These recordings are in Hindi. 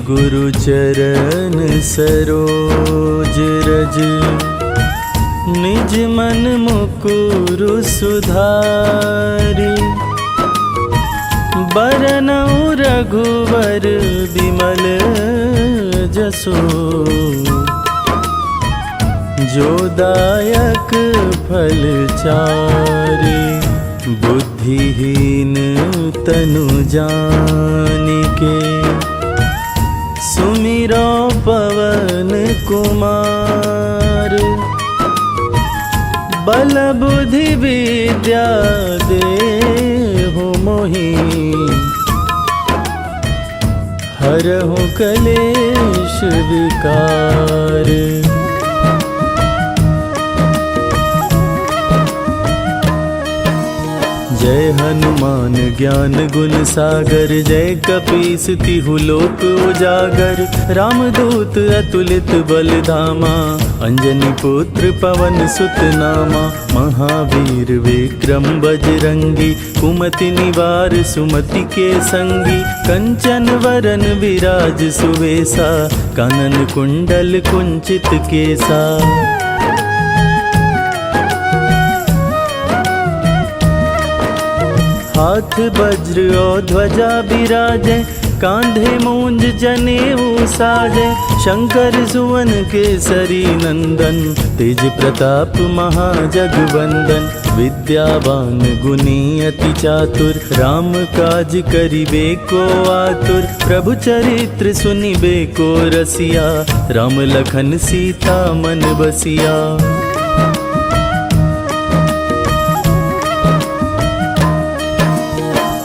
गुरु चरण सरोज रज, निज मन मुकुरु सुधारि। बरनउँ रघुवर बिमल जसु, जो दायक फल चारि। बुद्धिहीन तनु जानिके, सुमिरो पवन कुमार। बल बुद्धि विद्या देहु मोहि, हरहु कलेश विकार। जय हनुमान ज्ञान गुण सागर, जय कपीस तिहु लोक उजागर। रामदूत अतुलित बल धामा, अंजनी पुत्र पवन सुत नामा। महावीर विक्रम बजरंगी, कुमति निवार सुमति के संगी। कंचन वरन विराज सुवेसा, कानन कुंडल कुंचित केसा। हाथ वज्र और ध्वजा बिराजे, कांधे मूंज जनेऊ साजे। शंकर सुवन केसरी नंदन, तेज प्रताप महाजगवंदन। विद्यावान गुणी अति चातुर, राम काज करिबे को आतुर। प्रभु चरित्र सुनिबे को रसिया, राम लखन सीता मन बसिया।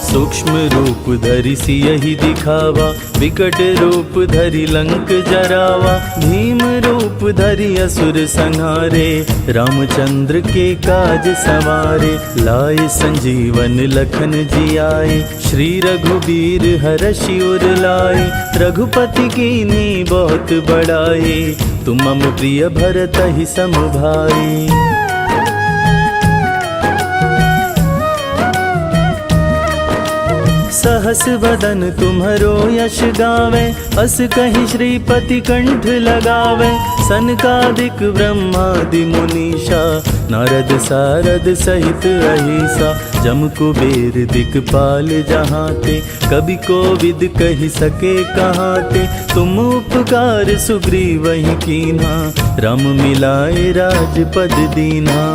सूक्ष्म रूप धरि सियहि दिखावा, विकट रूप धरि लंक जरावा। भीम रूप धरि असुर संहारे, रामचंद्र के काज सवारे। लाए संजीवन लखन जियाए, श्री रघुबीर हरषि उर लाए। रघुपति कीन्ही बहुत बड़ाई, तुम मम प्रिय भरतहि सम भाई। सहस वदन तुम्हरो यश गावे, अस कहि श्रीपति कंठ लगावे। सनकादिक ब्रह्मादि मुनीषा, नारद सारद सहित अहिसा। जम कुबेर दिक्पाल जहाते, कवि कोविद कहि सके कहाते। तुम उपकार सुग्रीवहि कीन्हा, राम मिलाए राजपद दीन्हा।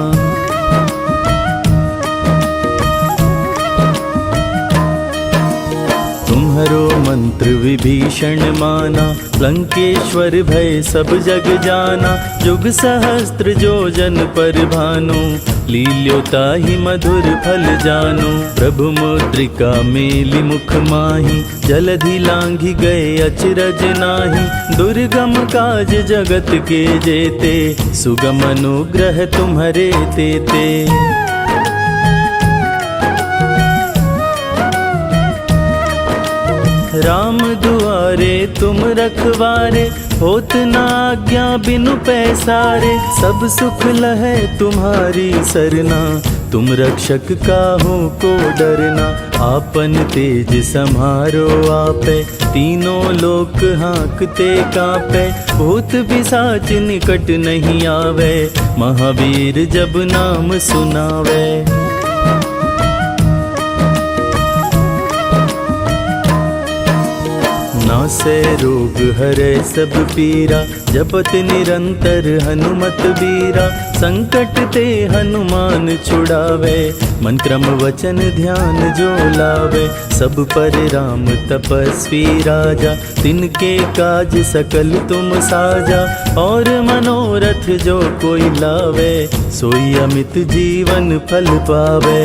तुम्हरो मंत्र विभीषण माना, लंकेश्वर भय सब जग जाना। जुग सहस्त्र जो जन पर भानु, लील्योताहि मधुर फल जानु। प्रभु मुद्रिका मेलि मुख माहि, जलधि लांघि गए अचरज नाही। दुर्गम काज जगत के जेते, सुगम अनुग्रह तुम्हरे तेते। राम दुआरे तुम रखवारे, होत न आज्ञा बिनु पैसारे। सब सुख लहै तुम्हारी सरना, तुम रक्षक काहू को डरना। आपन तेज सम्हारो आपे, तीनों लोक हाँकते कांपे। भूत पिशाच निकट नहीं आवे, महावीर जब नाम सुनावे। नासै रोग हरै सब पीरा, जपत निरंतर हनुमत बीरा। संकट ते हनुमान छुड़ावे, मन क्रम वचन ध्यान जो लावे। सब पर राम तपस्वी राजा, तिनके काज सकल तुम साजा। और मनोरथ जो कोई लावे, सोई अमित जीवन फल पावे।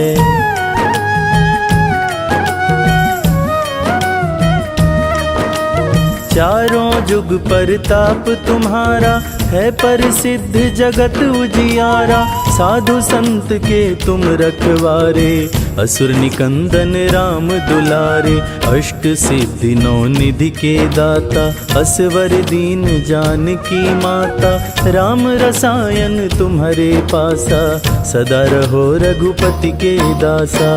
चारों जुग परताप तुम्हारा, है प्रसिद्ध जगत उजियारा। साधु संत के तुम रखवारे, असुर निकंदन राम दुलारे। अष्ट सिद्धि नौ निधि के दाता, असवर दीन जानकी माता। राम रसायन तुम्हारे पासा, सदा रहो रघुपति के दासा।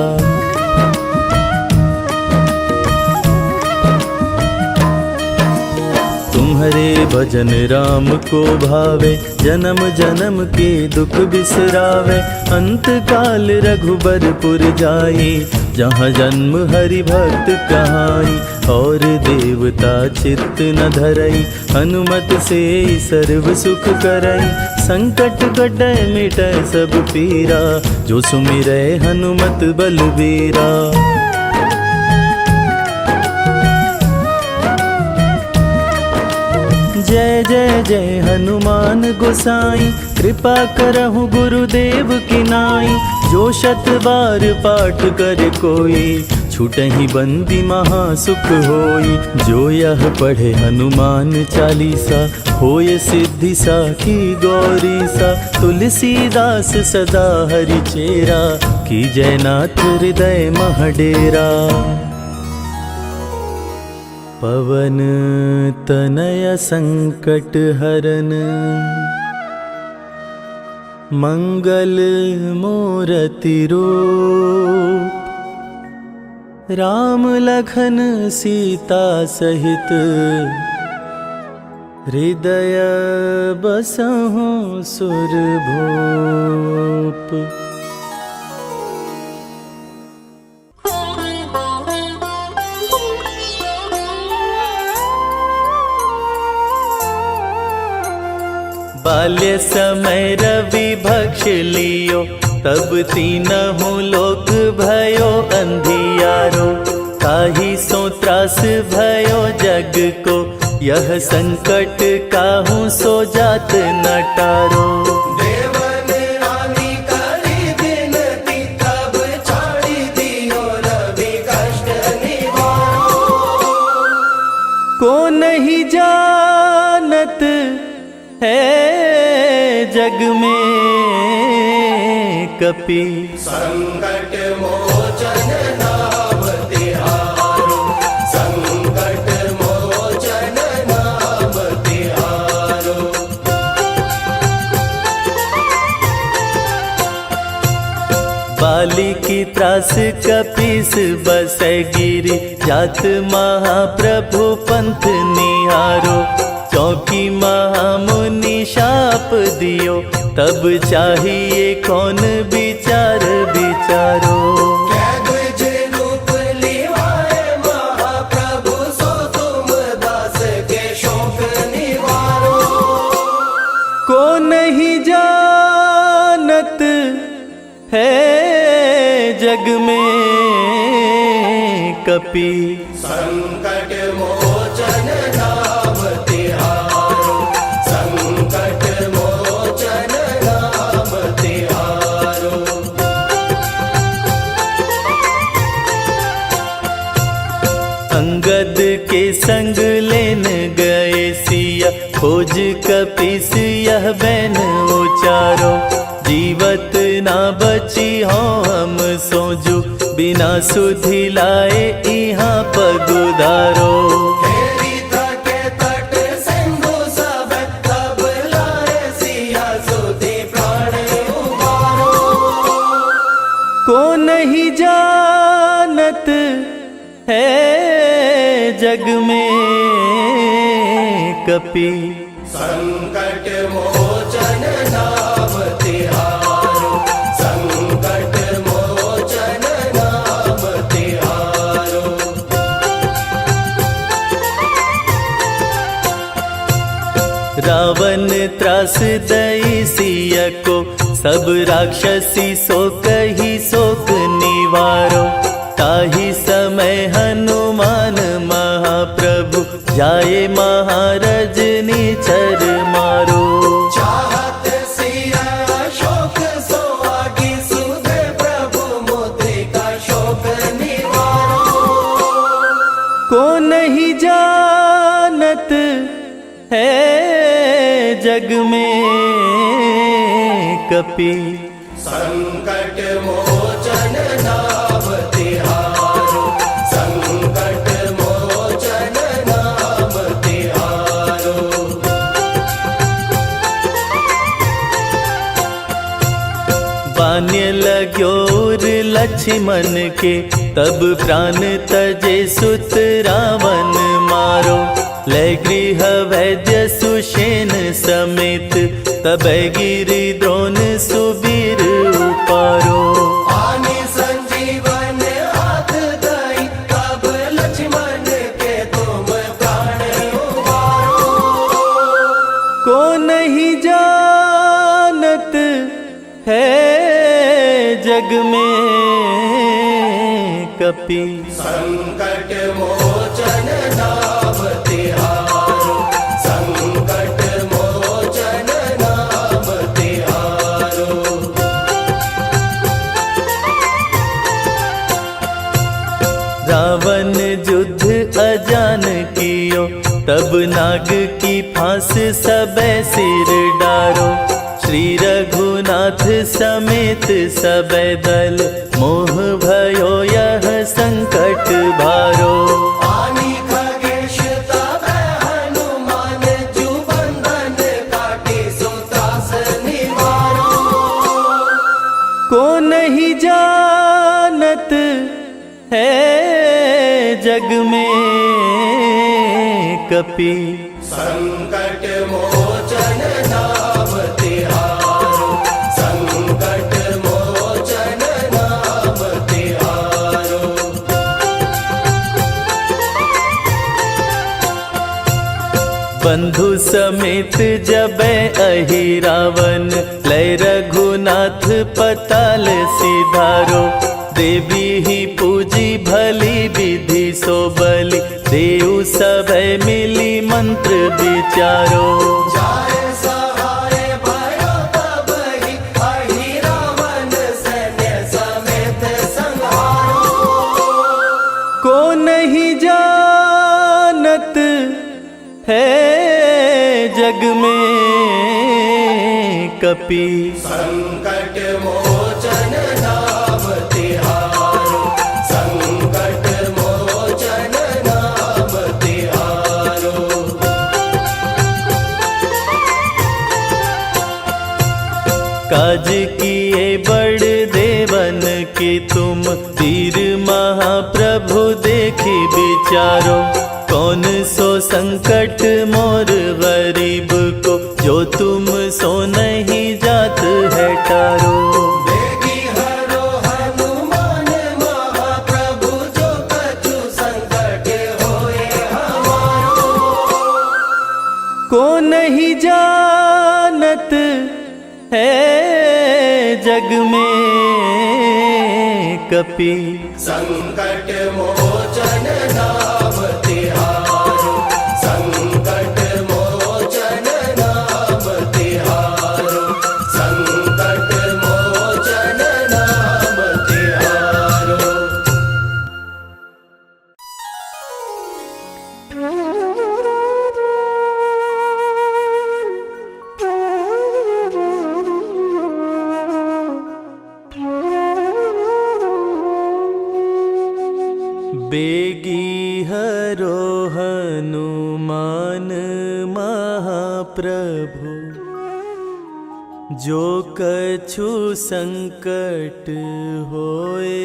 तुम्हारे भजन राम को भावे, जन्म जन्म के दुख बिसरावे। अंत काल रघुबरपुर जाई, जहाँ जन्म हरि भक्त कहाई। और देवता चित्त न धरई, हनुमत से सर्व सुख करई। संकट कटै मिटै सब पीरा, जो सुमिरै हनुमत बलबीरा। जय जय जय हनुमान गोसाई, कृपा करहु गुरुदेव की नाई। जो शत बार पाठ करे कोई, छूटहि बंदी महासुख होई। जो यह पढ़े हनुमान चालीसा, होय सिद्धि साखी गौरी सा। तुलसीदास सदा हरि चेरा, की जयनाथ हृदय मह डेरा। पवन तनय संकट हरन, मंगल मूरति रूप। राम लखन सीता सहित, हृदय बसहु सुरभूप। बाल्य समय रवि भक्ष लियो, तब तीनहु लोक भयो अंधियारो। ताहि सो त्रास भयो जग को, यह संकट काहू सो जात न टारो। को नहीं जानत है जग में कपि, संकट मोचन नाम तिहारो। संकट मोचन नाम तिहारो। बाली की त्रास कपीस बसै गिरि, जात महाप्रभु पंथ निहारो। चौकी महामुनि शाप दियो, तब चाहिए कौन विचार विचारो। कैद्वज रूप लिवाए महाप्रभु, सो तुम दास के शोक निवारो। को नहीं जानत है जग में कपि, संकट मोचन नाम तिहारो। संकट मोचन नाम तिहारो। अंगद के संग लेन गए सिया, खोज कपीस यह बैन उचारो। जीवत ना बची हो हम सोजू, बिना सुधि लाए यहाँ पगुधारो। हेरी के तट सिंधु सब, तब लाए सिया सुधि प्राण उबारो। को नहीं जानत है जग में कपि, संकट मोचन नाम तिहारो। संकट मोचन नाम तिहारो। रावण त्रास दई सिया को, सब राक्षसी सो कही शोक निवारो। ताहि समय हनुमान महाप्रभु, जाए महाराज निचर मारो। चाहत सिया शोक सोहागी, सुधे प्रभु मुद्रिका शोक निवारो। को नहीं जानत है जग में कपि, संकट मोचन नाम तिहारो। संकट मोचन नाम तिहारो। बान्य लग्योर लक्ष्मण के, तब प्राण तजे सुत रावण मारो। लय गृह वैद्य सुषेण समेत, तबै गिरि द्रोण सुबीर उपारो। आने संजीवन हाथ दई, तब लक्ष्मण के तुम प्राण उबारो। को नहीं जानत है जग में कपि, संकट मोचन नाम तिहारो, संकट मोचन नाम तिहारो। रावण युद्ध अजान कियो, तब नाग की फांस सबे सिर डारो। श्री रघुनाथ समेत सबे दल, मोह भयो यह संकट भारो। आनी खगेश तब हनुमान, जु बंधन काटे सो त्रास निवारो। को नहीं जानत है जग में कपि, संकट मोचन नाम तिहारो, संकट मोचन नाम तिहारो। बंधु समेत जबै अहि रावण, लय रघुनाथ पताल सिधारो। देवी ही पूजी भली विधि सो बलि, देव सभै मिली मंत्र विचारो। जाय सहाय भयो तबहि, अहि रावण सैन्य समेत संहारो। को नहीं जानत है जग में कपि, संकट मोचन नाम तिहारो, संकट मोचन नाम तिहारो। काज किए बड़ देवन के तुम, वीर महाप्रभु देखी विचारो। कौन सो संकट मोर गरीब को, जो तुम सो नहीं जात है टारो। देगी हरो हनुमान महाप्रभु, जो कछु संकट होए हमारो। को नहीं जानत है जग में कपि, संकट मोचन नाम तिहारो, संकट मोचन नाम तिहारो, संकट मोचन नाम तिहारो। बेगी हरो हनुमान महाप्रभु, जो कछु संकट होए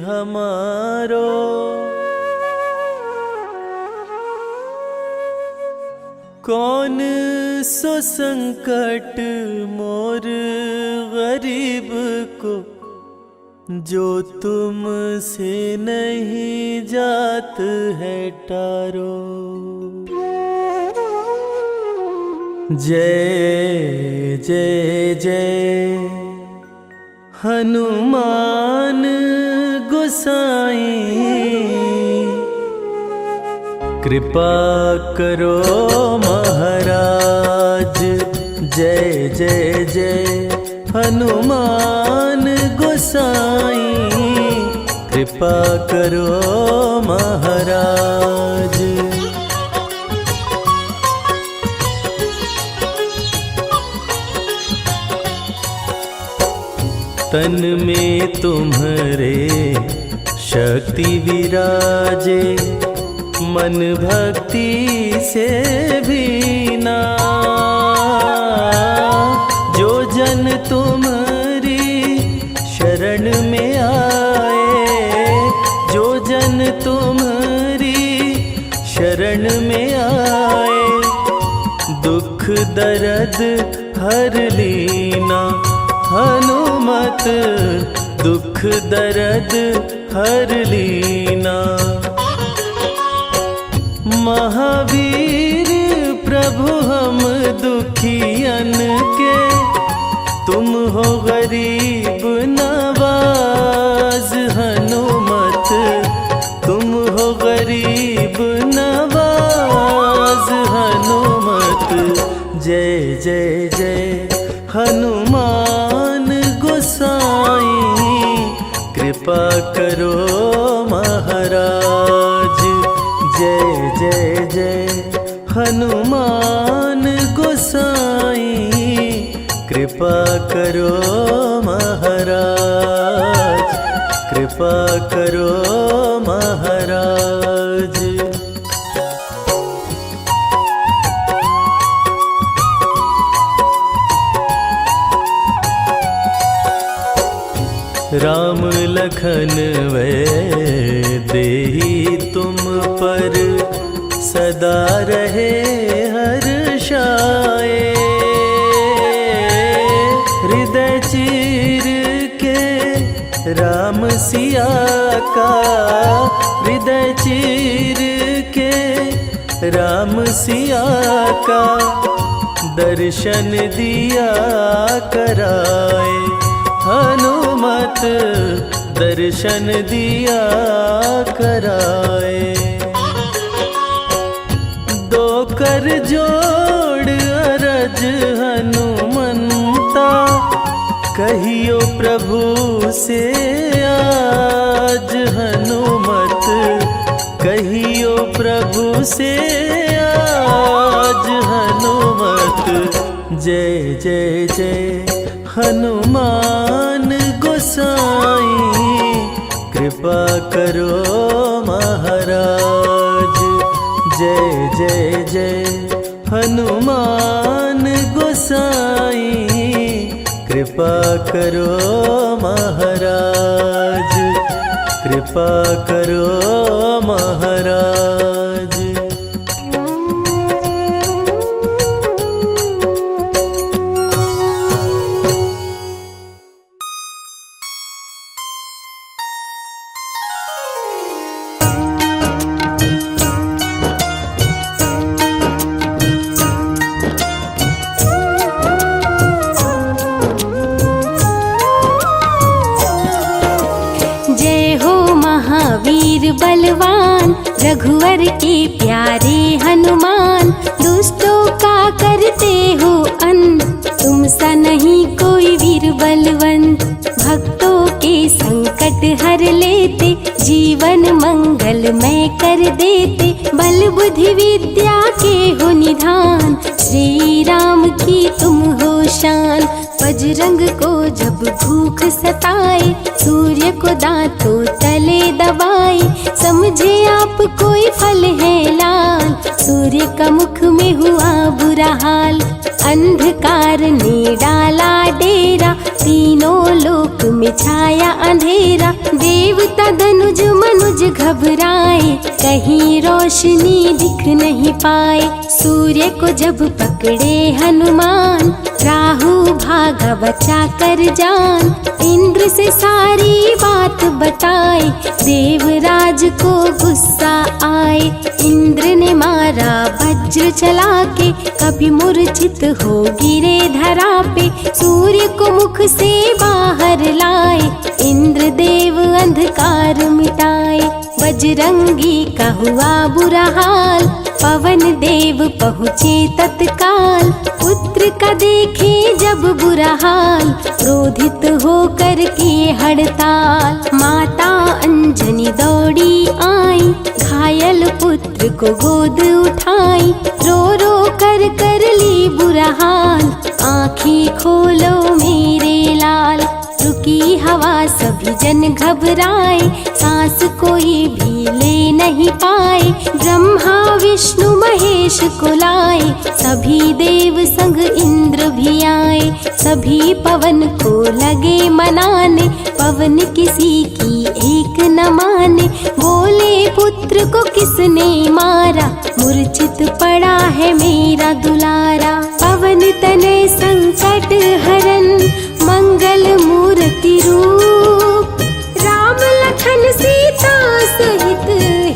हमारो। कौन सो संकट मोर गरीब को, जो तुम से नहीं जात है टारो। जय जय जय हनुमान गोसाई, कृपा करो महाराज। जय जय जय हनुमान गोसाई, कृपा करो महाराज। तन में तुम्हारे शक्ति विराजे, मन भक्ति से भीना। जो जन तुम्हारी शरण में आए, जो जन तुम्हारी शरण में आए, दर्द हर लीना, हनुमत दुख दर्द हर लीना। महावीर प्रभु हम दुखियन के, तुम हो गरीब नवाज। हनुमत तुम हो गरीब नवाज। हनुमत जय जय जय हनुमान गोसाई, कृपा करो महाराज। जय जय जय हनुमान गोसाई, कृपा करो महाराज। कृपा करो महाराज। राम लखन वै देहि तुम पर, सदा रहे हर्षाए। हृदय चीर के राम सिया का, हृदय चीर के राम सिया का, दर्शन दिया कराए। हनुमत दर्शन दिया कराए। दो कर जोड़ अरज हनुमंता, कहियो प्रभु से आज। हनुमत कहियो प्रभु से आज। हनुमत जय जय जय हनुमान गोसाई, कृपा करो महाराज। जय जय जय हनुमान गोसाई, कृपा करो महाराज। कृपा करो महाराज। वीर बलवान रघुवर के प्यारे हनुमान, दुष्टों का करते हो अंत, तुम सा नहीं कोई वीर बलवंत। भक्तों के संकट हर लेते, जीवन मंगलमय कर देते, बल बुद्धि विद्या के हो निधान, श्री राम की तुम हो शान। बजरंग को जब भूख सताए, सूर्य को दांतों तले दबाए, समझे आप कोई फल है लाल, सूर्य का मुख में हुआ बुरा हाल। अंधकार ने डाला डेरा, तीनों लोक में छाया अंधेरा, देवता धनुज मनुज घबराए, कहीं रोशनी दिख नहीं पाए। सूर्य को जब पकड़े हनुमान, राहु भागा बचा कर जान, इंद्र से सारी बात बताए, देवराज को गुस्सा आए। इंद्र ने मारा वज्र चला के, कभी मूर्छित हो गिरे धरा पे, सूर्य को मुख से बाहर लाए, इंद्र देव अंधकार मिटाए। बजरंगी का हुआ बुरा हाल, पवन देव पहुँचे तत्काल, पुत्र का देखे जब बुरा हाल, क्रोधित होकर किए हड़ताल। माता अंजनी दौड़ी आई, घायल पुत्र को गोद उठाई, रो रो कर ली बुरा हाल, आँखें खोलो मेरे लाल। रुकी हवा सभी जन घबराए, सांस कोई भी ले नहीं पाए, ब्रह्मा विष्णु महेश को लाए, सभी देव संग इंद्र भी आए। सभी पवन को लगे मनाने, पवन किसी की एक न माने, बोले पुत्र को किसने मारा, मूर्छित पड़ा है मेरा दुलारा। पवन तनय संकट हरन मंगल मूर्ति रूप। राम लखन सीता सहित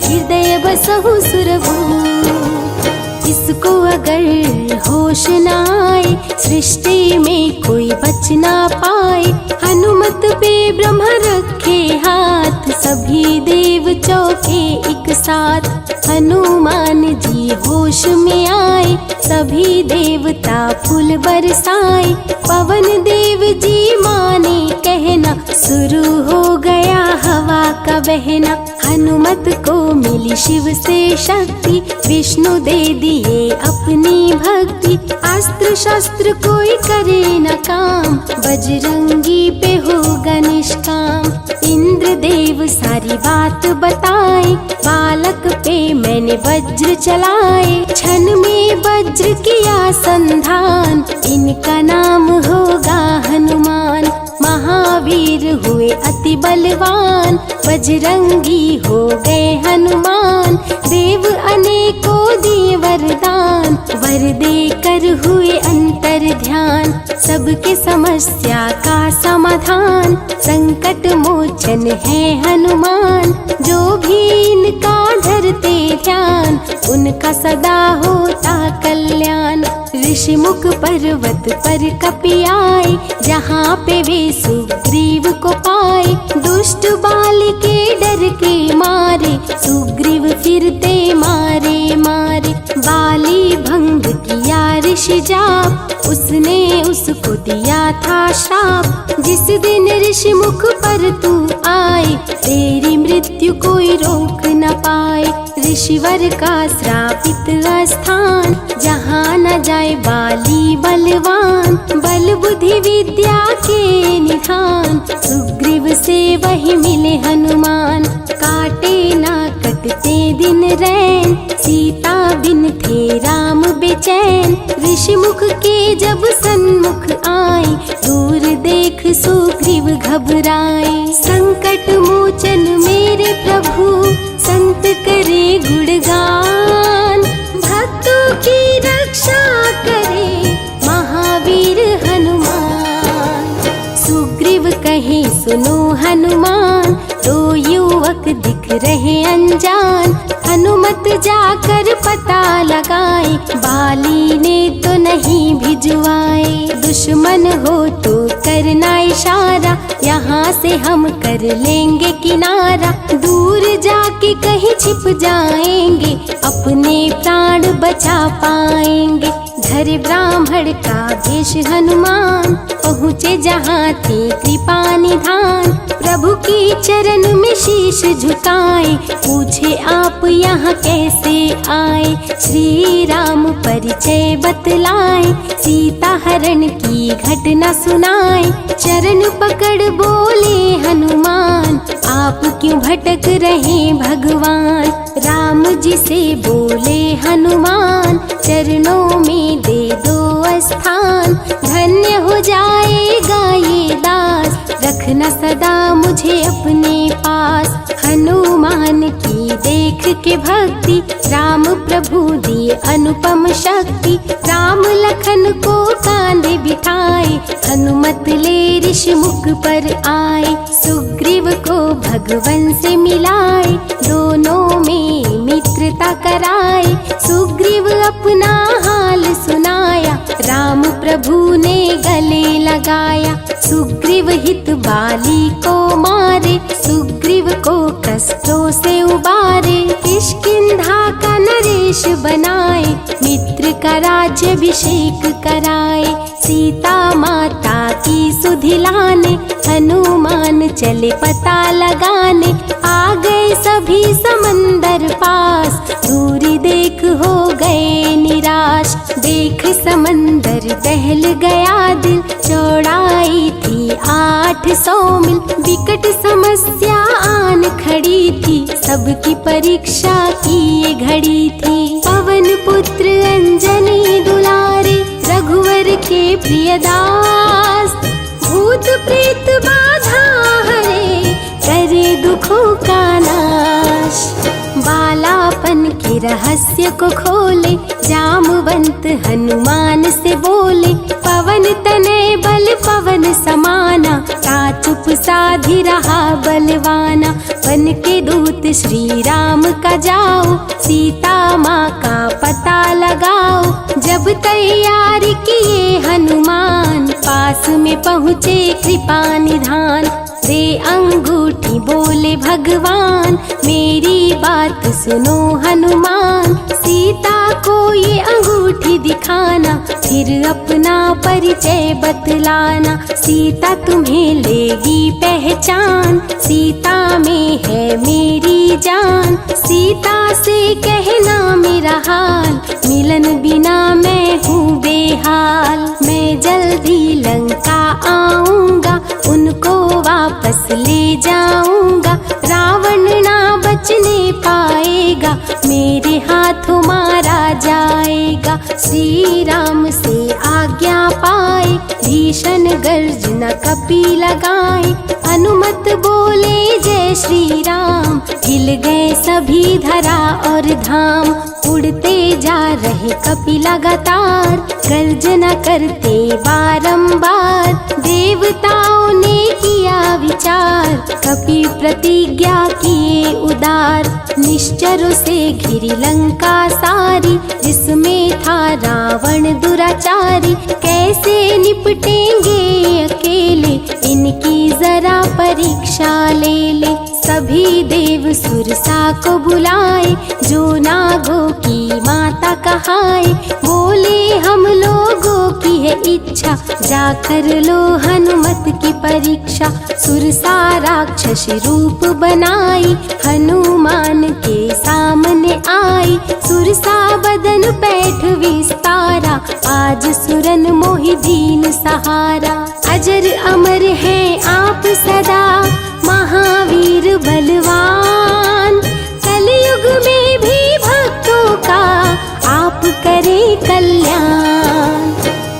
हृदय बसहु सुरभूप। इसको अगर होश न आए सृष्टि में कोई बच ना पाए। हनुमत पे ब्रह्म रखे हाथ सभी देव चौके एक साथ। हनुमान जी होश में आए सभी देवता फूल बरसाए। पवन देव जी माने कहना शुरू हो गया हवा का बहना। हनुमत को मिली शिव से शक्ति विष्णु दे दिए अपनी भक्ति। अस्त्र शस्त्र कोई करे न काम बजरंगी पे होगा निष्काम। इंद्र देव सारी बात बताए बालक पे मैंने वज्र चलाए। क्षण में वज्र किया संधान इनका नाम होगा हनुमान। महावीर हुए अति बलवान बजरंगी हो गए हनुमान। देव अनेकों दिए वरदान वर देकर हुए अंतर ध्यान। सबके समस्या का समाधान संकट मोचन है हनुमान। जो भी इनका धरते ध्यान उनका सदा होता कल्याण। ऋषि मुख पर्वत पर कपि आए जहाँ पे वे सुग्रीव को पाए। दुष्ट बाल के डर के मारे सुग्रीव फिरते मारे मारे। बाली भंग किया ऋषि जाप उसने उसको दिया था श्राप। जिस दिन ऋषि मुख पर तू आए तेरी मृत्यु कोई रोक न पाए। ऋषिवर का श्रापित स्थान जहाँ न जाए बाली बलवान। बल बुद्धि विद्या के निधान सुग्रीव से वही मिले हनुमान। काटे ना कटते दिन रैन सीता बिन थे राम बेचैन। ऋषि मुख के जब सन्मुख आए दूर देख सुग्रीव घबराए। संकट मोचन मेरे प्रभु संत करे गुणगान। भक्तों की रक्षा करे महावीर हनुमान। सुग्रीव कहे सुनो हनुमान तो युवक दिख रहे अनजान। हनुमत जाकर पता लगाए बाली ने तो नहीं भिजवाए। दुश्मन हो तो करना इशारा यहाँ से हम कर लेंगे किनारा। दूर जाके कहीं छिप जाएंगे अपने प्राण बचा पाएंगे। धरे ब्राह्मण का भेष हनुमान पहुँचे जहाँ थे कृपा निधान। प्रभु की चरण में शीश झुकाए पूछे आप यहाँ कैसे आए। श्री राम परिचय बतलाए सीता हरण की घटना सुनाए। चरण पकड़ बोले हनुमान आप क्यों भटक रहे भगवान। राम जी से बोले हनुमान चरणों में दे दो स्थान। धन्य हो जाएगा ये दास रखना सदा मुझे अपने पास। हनुमान की देख के भक्ति राम प्रभु दिए अनुपम शक्ति। राम लखन को कांधे बिठाए हनुमत ले ऋषि मुख पर आए। सुग्रीव को भगवन से मिलाए दोनों में मित्रता कराए। सुग्रीव अपना हाल सुनाया राम प्रभु ने गले लगाया। सुग्रीव हित बाली को मारे सुग्रीव को कष्टों से उबारे। किष्किंधा का नरेश बनाए मित्र का राज्याभिषेक कराए। सीता माता की सुधि लाने हनुमान चले पता लगाने। आ गए सभी समंदर पास दूरी देख हो गए निराश। देख समंदर दहल गया दिल चौड़ाई थी 800 मील। विकट समस्या आन खड़ी थी सबकी परीक्षा की ये घड़ी थी। पवन पुत्र अंजनी दुलारे रघुवर के प्रिय दास। भूत प्रेत बाधा हरे करे दुखों का नाश। बालापन के के रहस्य को खोले, जामवंत हनुमान से बोले, पवन तनय बल पवन समाना, ता चुप साधी रहा बलवाना। बन के दूत श्री राम का जाओ, सीता माँ का पता लगाओ। जब तैयारी किए हनुमान, पास में पहुँचे कृपा निधान। दे अंगूठी बोले भगवान, मेरी बात सुनो हनुमान। सीता को ये अंगूठी दिखाना, फिर अपना परिचय बतलाना। सीता तुम्हें लेगी पहचान, सीता में है मेरी जान। सीता से कहना मेरा हाल, मिलन बिना मैं हूँ बेहाल। मैं जल्दी लंका आऊँगा, उनको वापस ले जाऊंगा। रावण ना बचने पाएगा, मेरे हाथों मारा जाएगा। श्री राम से आज्ञा पाए, भीषण गर्जना कपि लगाए। हनुमत बोले जय श्री राम, हिल गए सभी धरा और धाम। उड़ते जा रहे कपि लगातार, गर्जना करते बारंबार। देवताओं ने किया विचार, कपि प्रतिज्ञा किए उदार। निश्चरों से घिरी लंका सारी, जिसमें था रावण दुराचारी। कैसे निपटेंगे अकेले, इनकी जरा परीक्षा ले ले। सभी देव सुरसा को बुलाए, जो नागों की माता कहाए। बोले हम लोगों की है इच्छा, जाकर लो हनुमत की परीक्षा। सुरसा राक्षस रूप बनाई, हनुमान के सामने आई। सुरसा बदन पैठ विस्तारा, आज सुरन मोहि दीन सहारा। अजर अमर है आप सदा, महावीर बलवान। कलयुग में भी भक्तों का आप करें कल्याण।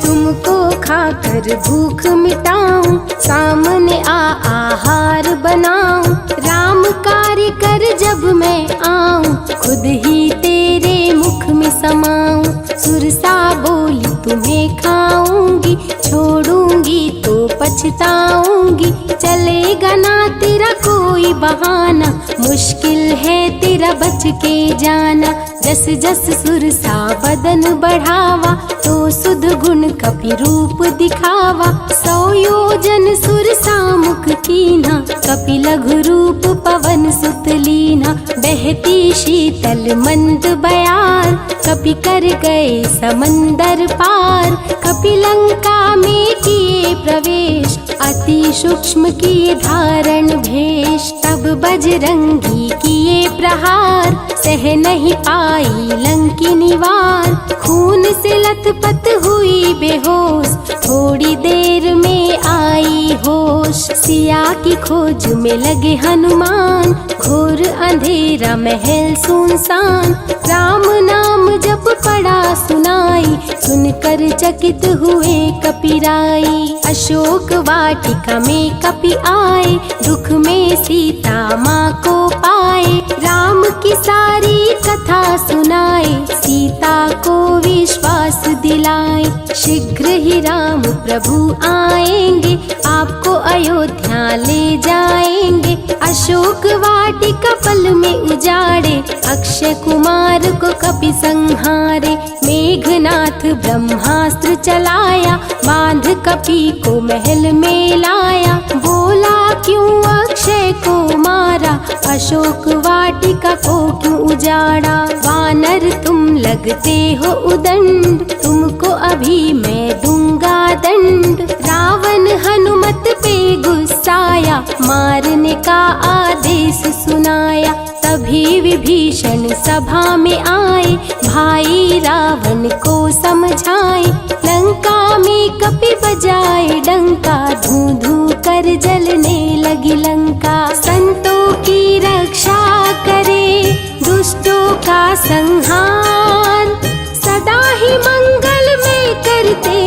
तुमको खाकर भूख मिटाऊं, सामने आहार बनाऊं। राम कार्य कर जब मैं आऊं, खुद ही तेरे मुख में समाऊं। सुरसा बोली तुम्हें खाऊंगी, छोड़ूंगी तो पछताऊंगी। चलेगा ना तेरा कोई बहाना, मुश्किल है तेरा बच के जाना। जस जस सुरसा बदन बढ़ावा, तो सुध गुण कपि रूप दिखावा। 100 योजन सुरसा मुख कीन्हा, कपि लघु रूप पवन सुत लीन्हा। बहती शीतल मंद बयार, कपि कर गए समंदर पार। कपि लंका में किए प्रवेश, अति सूक्ष्म किए धारण भेष। तब बजरंगी किए प्रहार, सह नहीं पाई लंकिनी वार। खून से लथपथ हुई बेहोश, थोड़ी देर में आई होश। सिया की खोज में लगे हनुमान, घोर अंधेरा महल सुनसान। राम नाम जप पड़ा सुनाई, सुनकर चकित हुए कपिराई। अशोक वाटिका में कपि आए, दुख में सीता माँ को पाए। राम की सारी कथा सुनाए, सीता को विश्वास दिलाए। शीघ्र ही राम प्रभु आएंगे, आपको अयोध्या ले जाएंगे। अशोक वाटिका पल में उजाड़े, अक्षय कुमार को कपि संहारे। मेघनाथ ब्रह्मास्त्र चलाया, बांध कपि को महल में लाया। बोला क्यों अक्षय को मारा, अशोक वाटिका को क्यों उजाड़ा। वानर तुम लगते हो उदंड, तुमको अभी मैं दूंगा दंड। रावण हनुमत पे गुस्साया, मारने का आदेश सुनाया। तभी विभीषण सभा में आए, भाई रावण को समझाए। लंका में कपि बजाए डंका, धू धू कर जलने लगी लंका। संतों की रक्षा करे, दुष्टों का संहार। सदा ही मंगल में करते,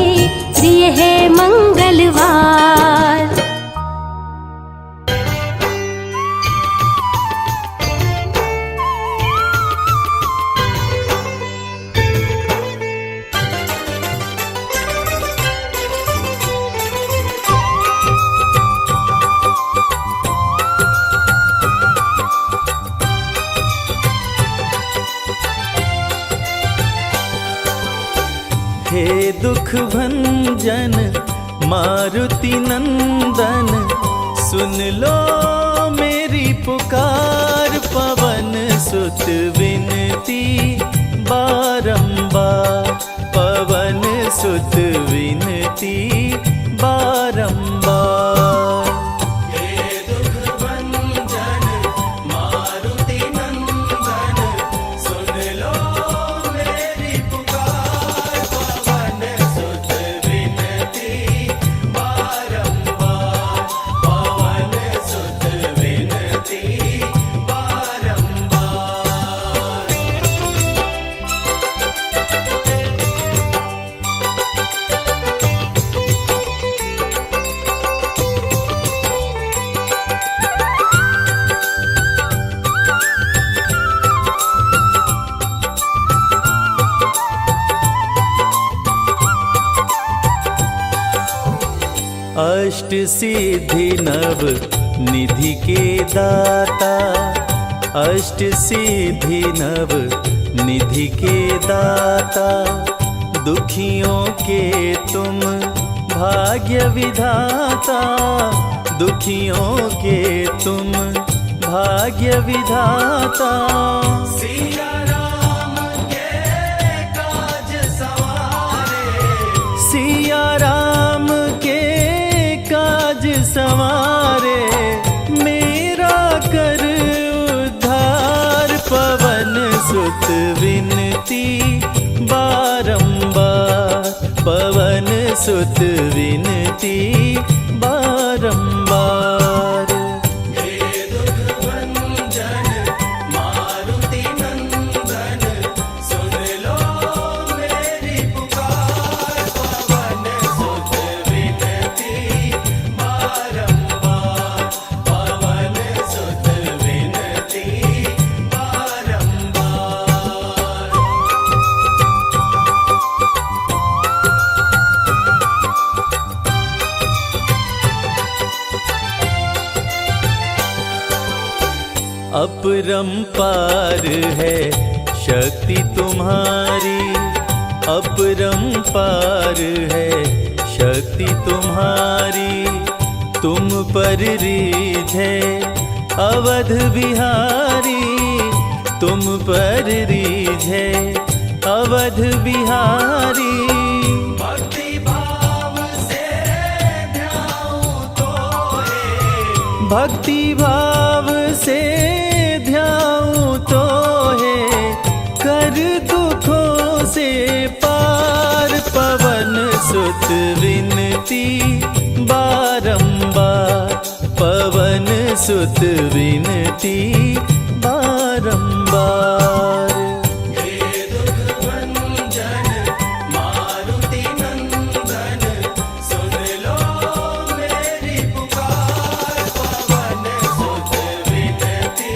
प्रिय है मंगलवार। दुख भंजन मारुति नंदन, सुन लो मेरी पुकार। पवन सुत विनती बारंबार, पवन सुत विनती बारंबार। हे दुख भंजन मारुति नंदन, सुन लो मेरी पुकार। पवन सुत विनती बारंबार, पवन सुत विनती बारंबार। अष्ट सिद्धि नव निधि के दाता, अष्ट सिद्धि नव निधि के दाता। दुखियों के तुम भाग्य विधाता, दुखियों के तुम भाग्य विधाता। सिया राम के काज सवारे, सिया राम के काज संवारे, मेरा कर उद्धार। पवन सुत विनती बारंबार, पवन सुत विनती बारंबार। हे दुख भंजन मारुति नंदन, सुन लो मेरी पुकार। पवन सुत विनती बारंबार, पवन सुत विनती बारंबार। अपरंपार है शक्ति तुम्हारी, अपरंपार है शक्ति तुम्हारी। तुम पर रीझे अवध बिहारी, तुम पर रीझे अवध बिहारी। भक्ति भाव से ध्याऊं तोहे, भक्ति भाव से ध्याऊं तो है, कर दुखों से पार। पवन सुत विनती बारंबार, पवन सुत विनती बारंबार। हे दुख भंजन मारुति नंदन, सुन लो मेरी पुकार। पवन सुत विनती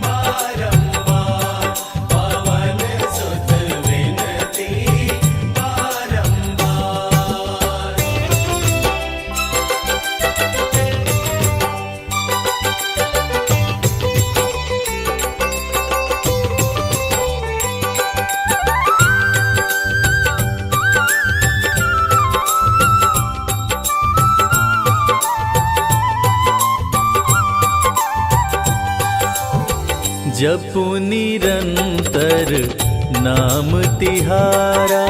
बारंबार, पवन सुत विनती बारंबार। जपु निरंतर नाम तिहारा,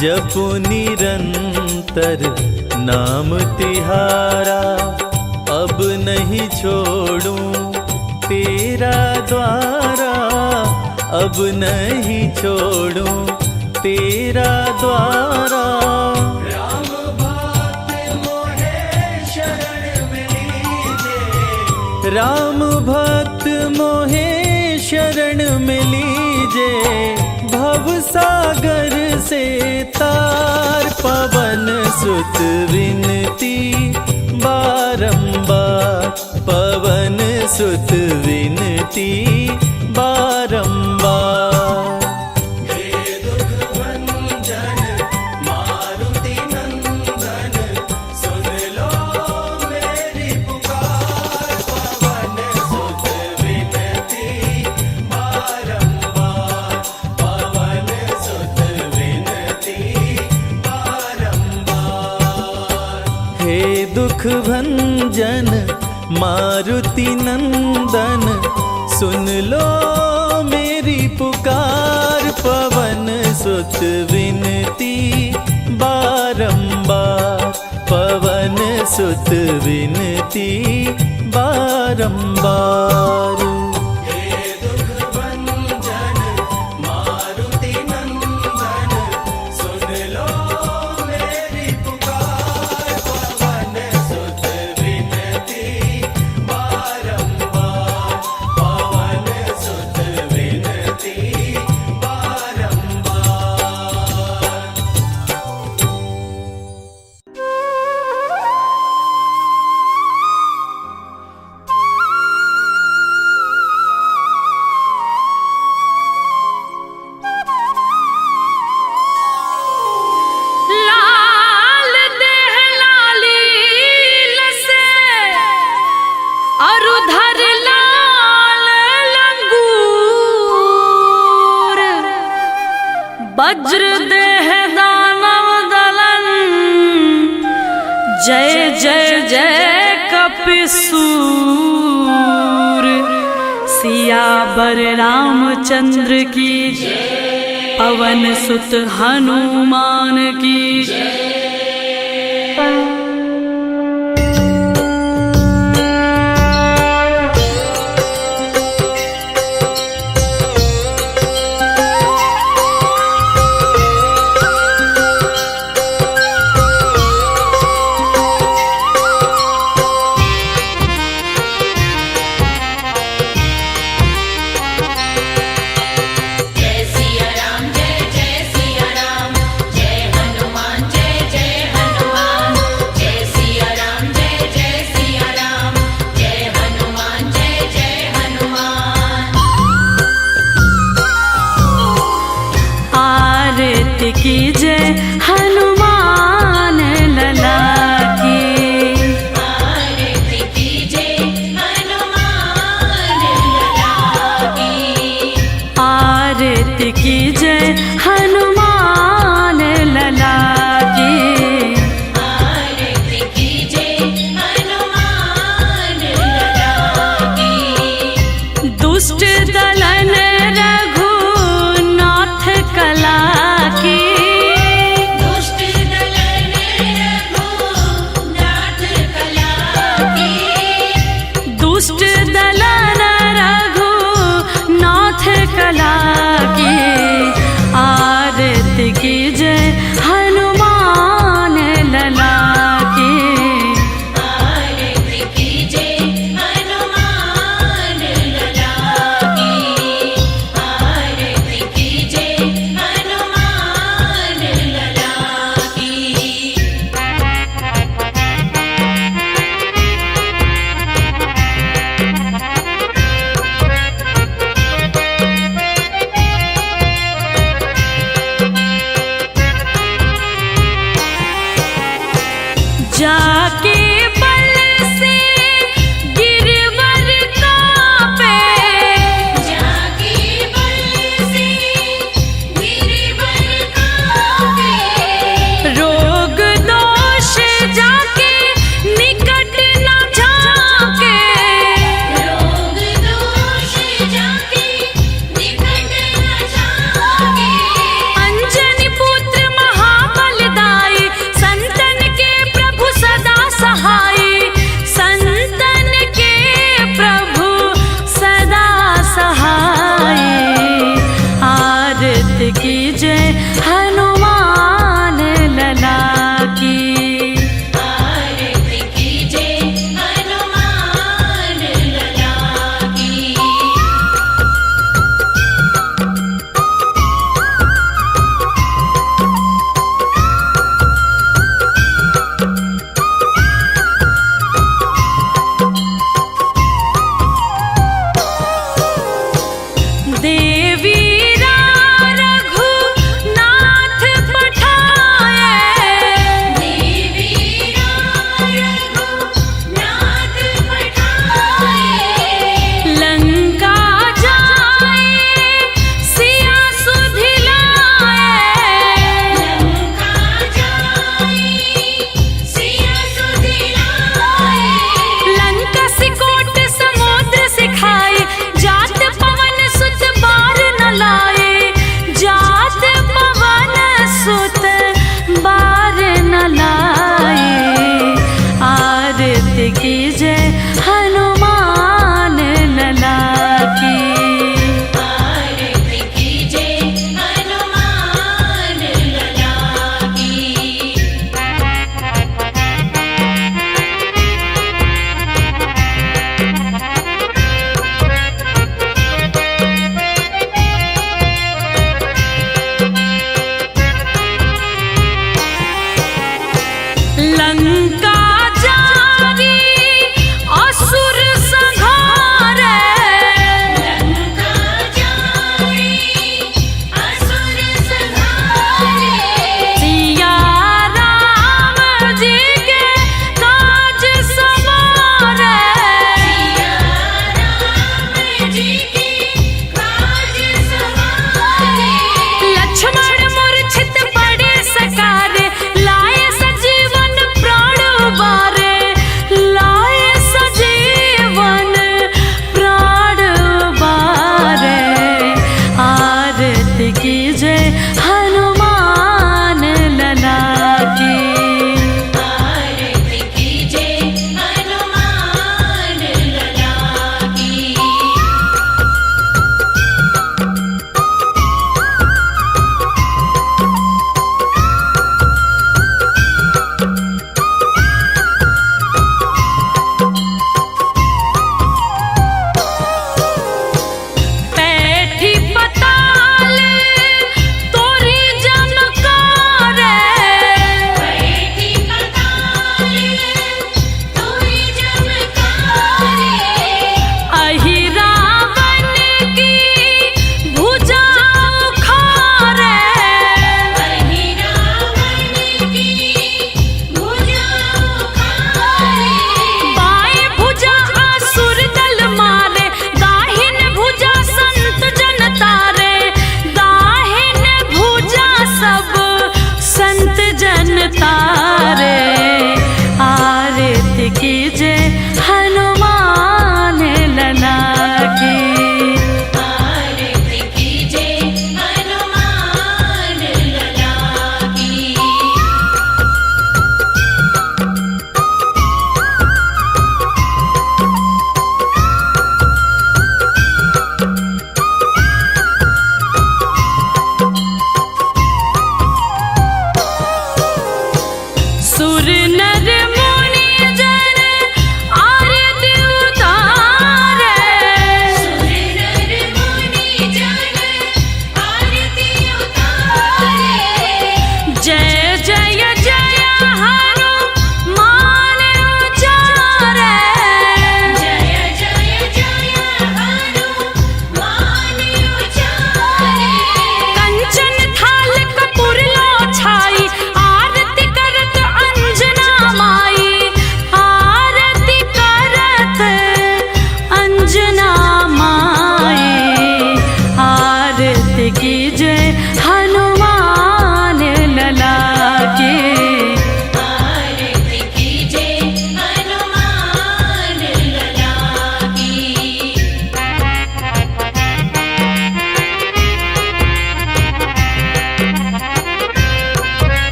जपु निरंतर नाम तिहारा। अब नहीं छोड़ूं तेरा द्वारा, अब नहीं छोड़ूं तेरा द्वारा। राम भक्त मोहे शरण में लीजे, राम भक्त मोहे शरण में लीजे। भव सागर से तार, पवन सुत विनती बारंबार, पवन सुत विनती बारंबार। हे दुख भंजन मारुति नंदन, सुन लो मेरी पुकार। पवन सुत विनती बारंबार, पवन सुत विनती मारुति नंदन सुन लो मेरी पुकार। पवन सुत विनती बारंबार, पवन सुत विनती बारंबार। वज्र देह दानव दलन, जय जय जय कपिसूर। सियावर रामचंद्र की जय, पवन सुत हनुमान की जय। की जय हनुमान लला की, आरती की जय हनुमान लला की, आरती की जय हनुमान लला की, आरती की जय हनुमान लला की। दुष्ट दलन रघुनाथ कला की, दुष्ट दलन रघुनाथ कला की, दुष्ट दलन रघुनाथ कला की।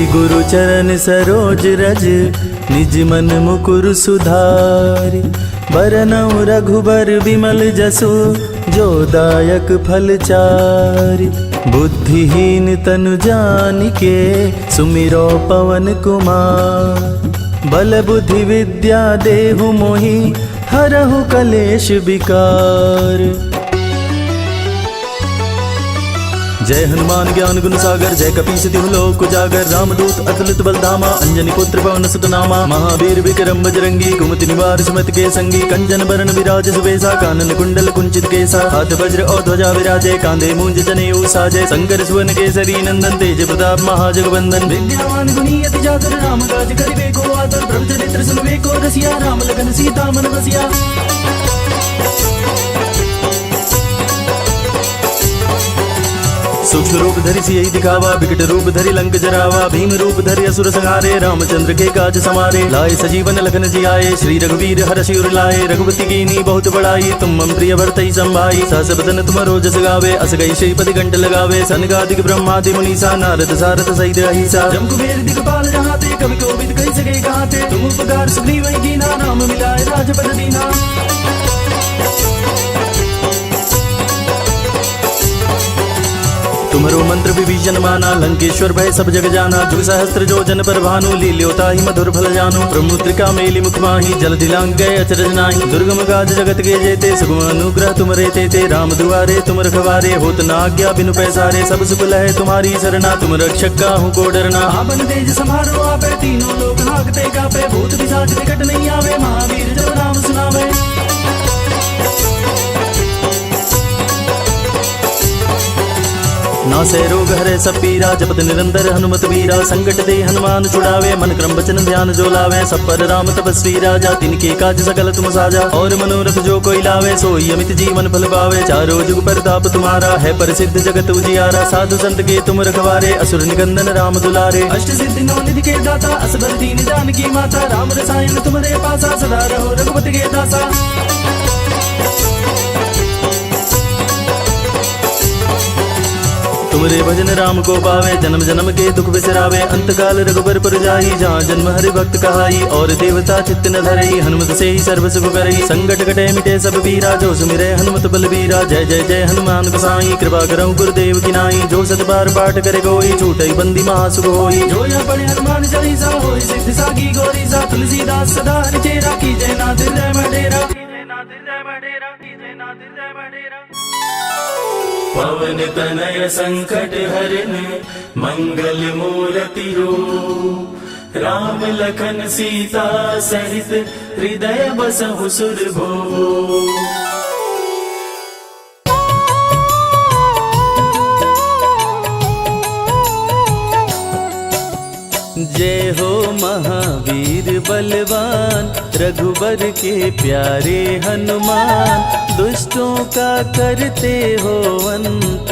गुरु चरण सरोज रज, निज मन मुकुर सुधारि। बरनउँ रघुबर विमल जसु, जो दायक फल चारि। बुद्धिहीन तनु जानिके, सुमिरो पवन कुमार। बल बुद्धि विद्या देहु मोहि, हरहु कलेश विकार। जय हनुमान ज्ञान गुण सागर, जय कपीस तिहु लोक उजागर। रामदूत अतुलित बल धामा, अंजनी पुत्र पवन सुत नामा। महावीर विक्रम बजरंगी, कुमति निवार सुमति के संगी। कंचन बरन विराज सुबेसा, कानन कुंडल कुंचित केसा। हाथ वज्र और ध्वजा विराजे, कांधे मूंज जनेऊ साजे। शंकर सुवन केसरी नंदन, तेज प्रताप महाजगवंदन। विद्यावान गुणी अति चातुर, राम काज करिबे को आतुर। प्रभु चरित्र सुनबे को रसिया, राम लखन सीता मन बसिया। सूक्ष्म रूप धरि सियहि दिखावा, विकट रूप धरि लंक जरावा। भीम रूप धरि असुर संहारे, रामचंद्र के काज समारे। लाए सजीवन लखन जियाए, श्री रघुवीर हरषि उर लाए। रघुपति कीन्ही बहुत बड़ाई, तुम मम प्रिय भरतहि संभाई। सहस बदन तुम रोजस गावे, अस गई श्रीपति कंठ लगावे। सनकादिक ब्रह्मादि मुनीसा, नारद सारद सहित अहिसा। जम कुबेर दिखपाल जहाते, कवि कोविद कहि सके कहते। तुम उपकार सुग्रीव कीन्हा, राम मिलाए राजपद दीन्हा। तुम्हारो मंत्र विभीषण माना, लंकेश्वर भय सब जग जाना। जुग सहस्त्र जो जन पर भानु, लील्योता ही मधुर फल जानु। प्रमुद्रिका मेली मुख माही, जल दिलांग गए अचरज नाही। दुर्गम काज जगत के जेते, सुगम अनुग्रह तुम रे ते। राम दुआरे तुम रखवारे, होत न आज्ञा बिनु पैसारे। सब सुख लहे तुम्हारी सरना, तुम रक्षक काहू को डरना। आपन तेज समारो आपे, तीनों लोक हाकते कापे। भूत पिशाच निकट नहीं आवे, महावीर जब नाम सुनावे। नासे रोग हरे सब पीरा, जपत निरंतर हनुमत वीरा। संकट दे हनुमान छुड़ावे, मन क्रम वचन ध्यान जो लावे। सब पर राम तपस्वी राजा, तिनके काज सकल तुम साजा। और मनोरथ जो कोई लावे, सोई अमित जीवन फल पावे। चारों जुग परताप तुम्हारा, है प्रसिद्ध जगत उजियारा। साधु संत के तुम रखवारे, असुर निकंदन राम दुलारे। अष्ट सिद्धि नौ निधि के दाता, असबर दीन जानकी माता। राम रसायन तुम्हारे पासा, सदा रहो रघुपति के दासा। तुमरे भजन राम को पावे, जन्म जन्म के दुख बिसरावे। अंत काल रघुबर पुर जाई, जहाँ जन्म हरि भक्त कहाई। और देवता चित्त न धरई, हनुमत से ही सर्व सुख करई। संकट कटे मिटे सब पीरा, जो सुमिरे हनुमत बलबीरा। जय जय जय हनुमान गोसाई, कृपा करहु गुरुदेव की नाई। जो सत बार पाठ करे कोई, छूटई बंदी महासुख होई। जो यह पढ़े हनुमान चालीसा, होई सिद्धि साखी गौरीसा। तुलसीदास सदा हरि चेरा, की जय नाथ जय मडेरा। पवन तनय संकट हरन, मंगल मूर्ति रूप। राम लखन सीता सहित, हृदय बसहु सुरभूप। जय हो महावीर बलवान, रघुबर के प्यारे हनुमान। दुष्टों का करते हो अंत,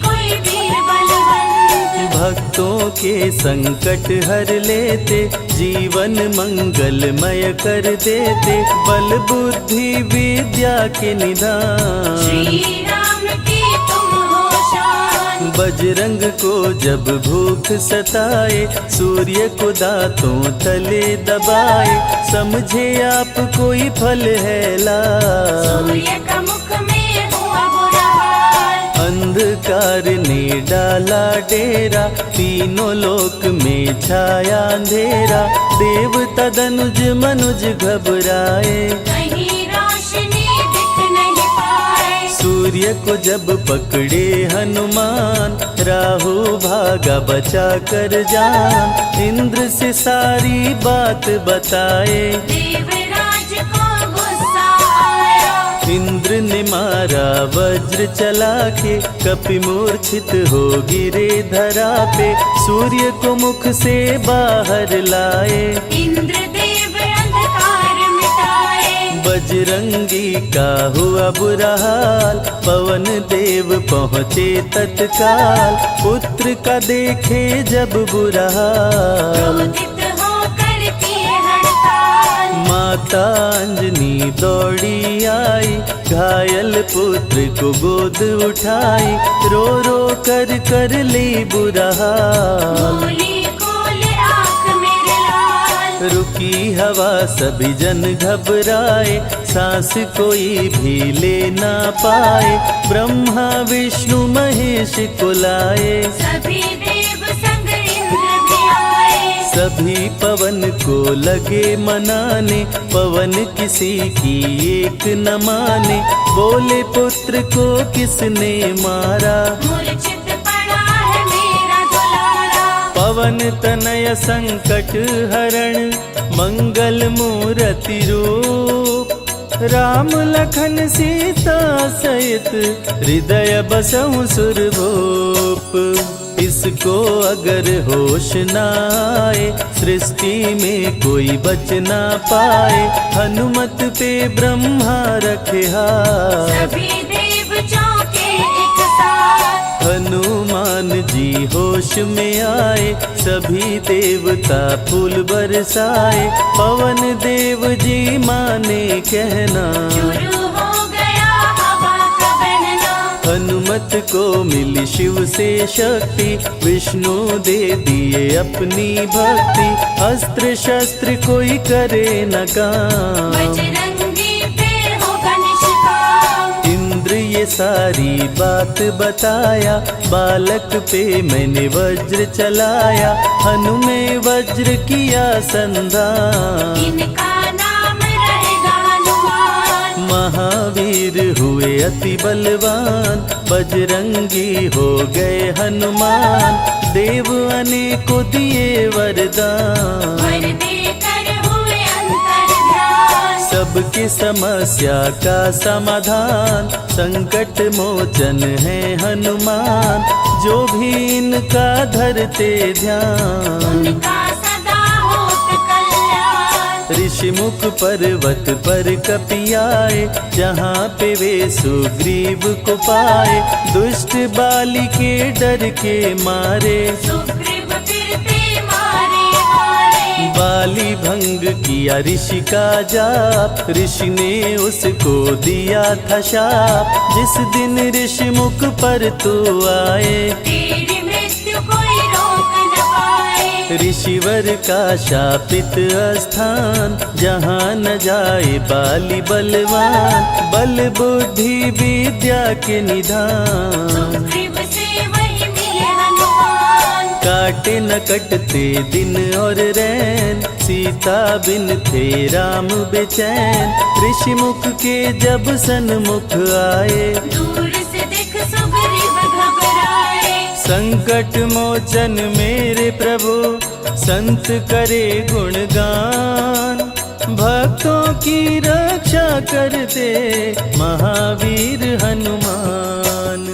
कोई वीर बलवंत। भक्तों के संकट हर लेते, जीवन मंगलमय कर देते। बल बुद्धि विद्या के निधान, श्री राम की तुम हो शान। बजरंग को जब भूख सताए, सूर्य को दांतों तले दबाए। समझे आप कोई फल है लाल, सूर्य का मुख में हुआ बुरा हाल। अंधकार ने डाला डेरा, तीनों लोक में छाया अंधेरा। देवता धनुज मनुज घबराए, कहीं रोशनी दिख नहीं पाए। सूर्य को जब पकड़े हनुमान, राहु भागा बचा कर जान। इंद्र से सारी बात बताए, देवराज को गुस्सा आया। इंद्र ने मारा वज्र चला के, कपि मूर्छित हो गिरे धरा पे। सूर्य को मुख से बाहर लाए, इंद्रदेव अंधकार मिटाए। बजरंगी का हुआ बुरा हाल, पवन देव पहुँचे तत्काल। पुत्र का देखे जब बुरा हाल, क्रोधित होकर किए हड़ताल। माता अंजनी दौड़ी आई, घायल पुत्र को गोद उठाई, रो रो कर ली बुरा हाल। बोली खोले आँख मेरे लाल। रुकी हवा सभी जन घबराए, सांस कोई भी ले ना पाए, ब्रह्मा विष्णु महेश को लाए, सभी देव संग इंद्र भी आए। सभी पवन को लगे मनाने, पवन किसी की एक न माने, बोले पुत्र को किसने मारा, मूर्छित पड़ा है मेरा दुलारा। पवन तनय संकट हरण, मंगल मूर्ति रूप, राम लखन सीता सहित हृदय बसहु सुरभूप। इसको अगर होश न आए, सृष्टि में कोई बच ना पाए, हनुमत पे ब्रह्मा रखे हाथ, सभी देव चौके एक साथ। हनुमान जी होश में आए, सभी देवता फूल बरसाए, पवन देव जी माने कहना, शुरू हो गया हवा का बहना। हनुमत को मिली शिव से शक्ति, विष्णु दे दिए अपनी भक्ति, अस्त्र शस्त्र कोई करे न काम, बजरंगी पे होगा निष्काम। इंद्र ये सारी बात बताया, बालक पे मैंने वज्र चलाया, हनुमे वज्र किया संधान, इनका नाम रहेगा हनुमान। महावीर हुए अति बलवान, बजरंगी हो गए हनुमान, देव अनेको दिए वरदान, वर देकर हुए अंतर्ध्यान। सबकी समस्या का समाधान, संकट मोचन है हनुमान, जो भी इनका धरते ध्यान, उनका सदा होत कल्याण। ऋषि मुख पर्वत पर कपियाए, जहाँ पे वे सुग्रीव को पाए, दुष्ट बाली के डर के मारे, सुग्रीव फिरते मारे हारे। बाली भंग किया ऋषि का जाप, ऋषि ने उसको दिया था शाप, जिस दिन ऋषि मुख पर तू आए, तेरी मृत्यु कोई रोक न पाए। ऋषिवर का शापित स्थान, जहाँ न जाए बाली बलवान, बल बुद्धि विद्या के निधान, सुग्रीव से वही मिले हनुमान। काटे न कटते दिन और रैन, सीता बिन थे राम बेचैन, ऋषि मुख के जब सन्मुख आए, दूर से देख सुग्रीव घबराए। संकट मोचन मेरे प्रभु, संत करे गुणगान, भक्तों की रक्षा करते महावीर हनुमान।